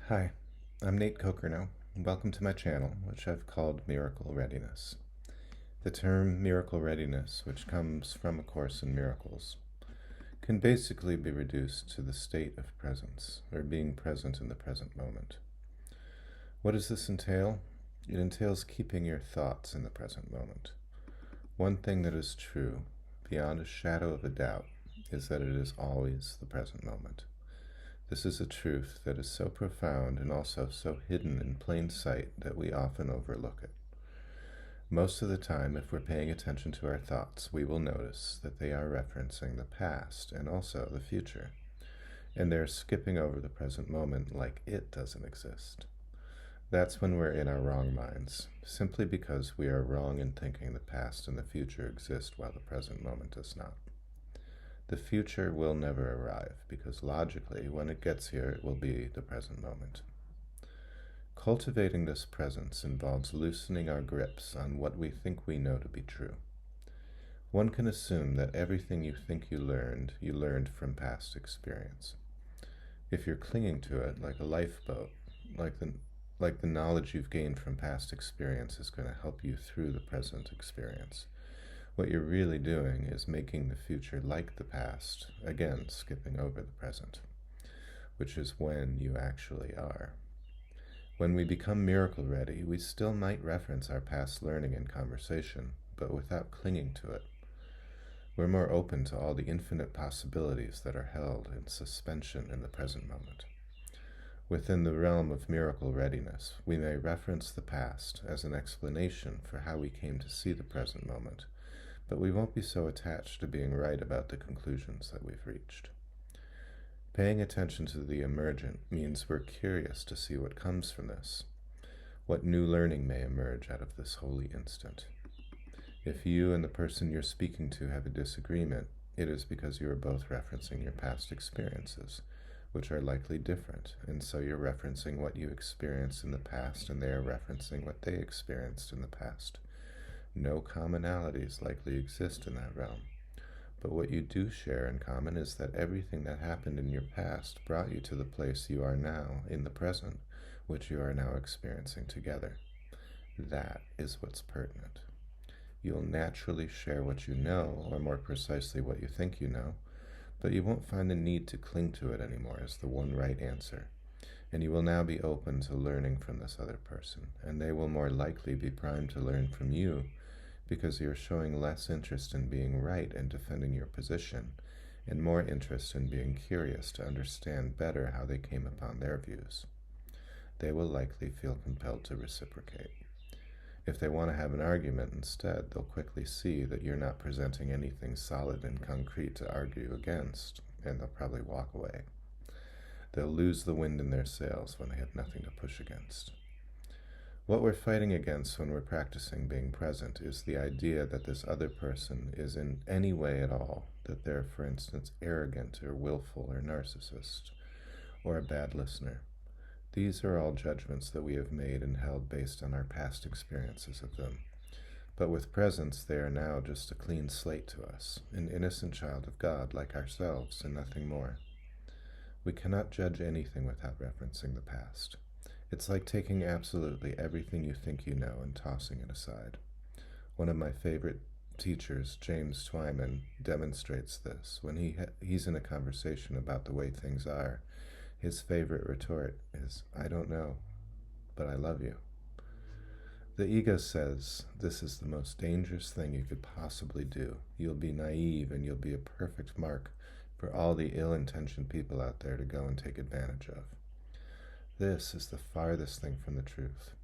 Hi, I'm Nate Cokerno. Welcome to my channel, which I've called Miracle Readiness. The term miracle readiness, which comes from A Course in Miracles, can basically be reduced to the state of presence, or being present in the present moment. What does this entail? It entails keeping your thoughts in the present moment. One thing that is true, beyond a shadow of a doubt, is that it is always the present moment. This is a truth that is so profound and also so hidden in plain sight that we often overlook it. Most of the time, if we're paying attention to our thoughts, we will notice that they are referencing the past and also the future, and they're skipping over the present moment like it doesn't exist. That's when we're in our wrong minds, simply because we are wrong in thinking the past and the future exist while the present moment does not. The future will never arrive, because logically, when it gets here, it will be the present moment. Cultivating this presence involves loosening our grips on what we think we know to be true. One can assume that everything you think you learned from past experience. If you're clinging to it like a lifeboat, like the knowledge you've gained from past experience is going to help you through the present experience. What you're really doing is making the future like the past, again skipping over the present, which is when you actually are. When we become miracle ready, we still might reference our past learning in conversation, but without clinging to it. We're more open to all the infinite possibilities that are held in suspension in the present moment. Within the realm of miracle readiness, we may reference the past as an explanation for how we came to see the present moment, but we won't be so attached to being right about the conclusions that we've reached. Paying attention to the emergent means we're curious to see what comes from this, what new learning may emerge out of this holy instant. If you and the person you're speaking to have a disagreement, it is because you are both referencing your past experiences, which are likely different, and so you're referencing what you experienced in the past, and they are referencing what they experienced in the past. No commonalities likely exist in that realm. But what you do share in common is that everything that happened in your past brought you to the place you are now in the present, which you are now experiencing together. That is what's pertinent. You'll naturally share what you know, or more precisely what you think you know, but you won't find the need to cling to it anymore as the one right answer. And you will now be open to learning from this other person, and they will more likely be primed to learn from you because you're showing less interest in being right and defending your position, and more interest in being curious to understand better how they came upon their views. They will likely feel compelled to reciprocate. If they want to have an argument instead, they'll quickly see that you're not presenting anything solid and concrete to argue against, and they'll probably walk away. They'll lose the wind in their sails when they have nothing to push against. What we're fighting against when we're practicing being present is the idea that this other person is in any way at all, that they're, for instance, arrogant or willful or narcissist, or a bad listener. These are all judgments that we have made and held based on our past experiences of them. But with presence, they are now just a clean slate to us, an innocent child of God like ourselves and nothing more. We cannot judge anything without referencing the past. It's like taking absolutely everything you think you know and tossing it aside. One of my favorite teachers, James Twyman, demonstrates this. When he's in a conversation about the way things are, his favorite retort is, "I don't know, but I love you." The ego says this is the most dangerous thing you could possibly do. You'll be naive and you'll be a perfect mark for all the ill-intentioned people out there to go and take advantage of. This is the farthest thing from the truth.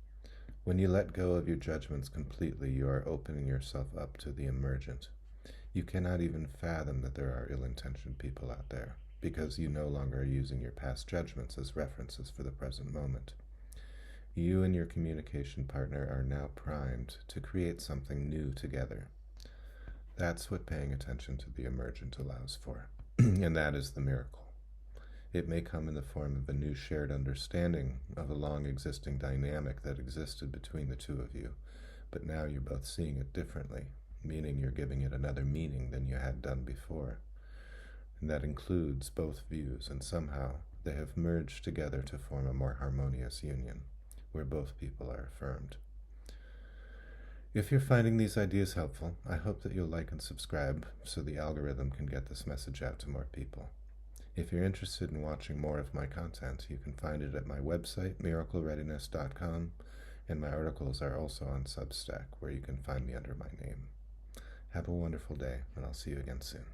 When you let go of your judgments completely, you are opening yourself up to the emergent. You cannot even fathom that there are ill-intentioned people out there, because you no longer are using your past judgments as references for the present moment. You and your communication partner are now primed to create something new together. That's what paying attention to the emergent allows for, and that is the miracle. It may come in the form of a new shared understanding of a long-existing dynamic that existed between the two of you, but now you're both seeing it differently, meaning you're giving it another meaning than you had done before. And that includes both views, and somehow they have merged together to form a more harmonious union, where both people are affirmed. If you're finding these ideas helpful, I hope that you'll like and subscribe so the algorithm can get this message out to more people. If you're interested in watching more of my content, you can find it at my website, miraclereadiness.com, and my articles are also on Substack, where you can find me under my name. Have a wonderful day, and I'll see you again soon.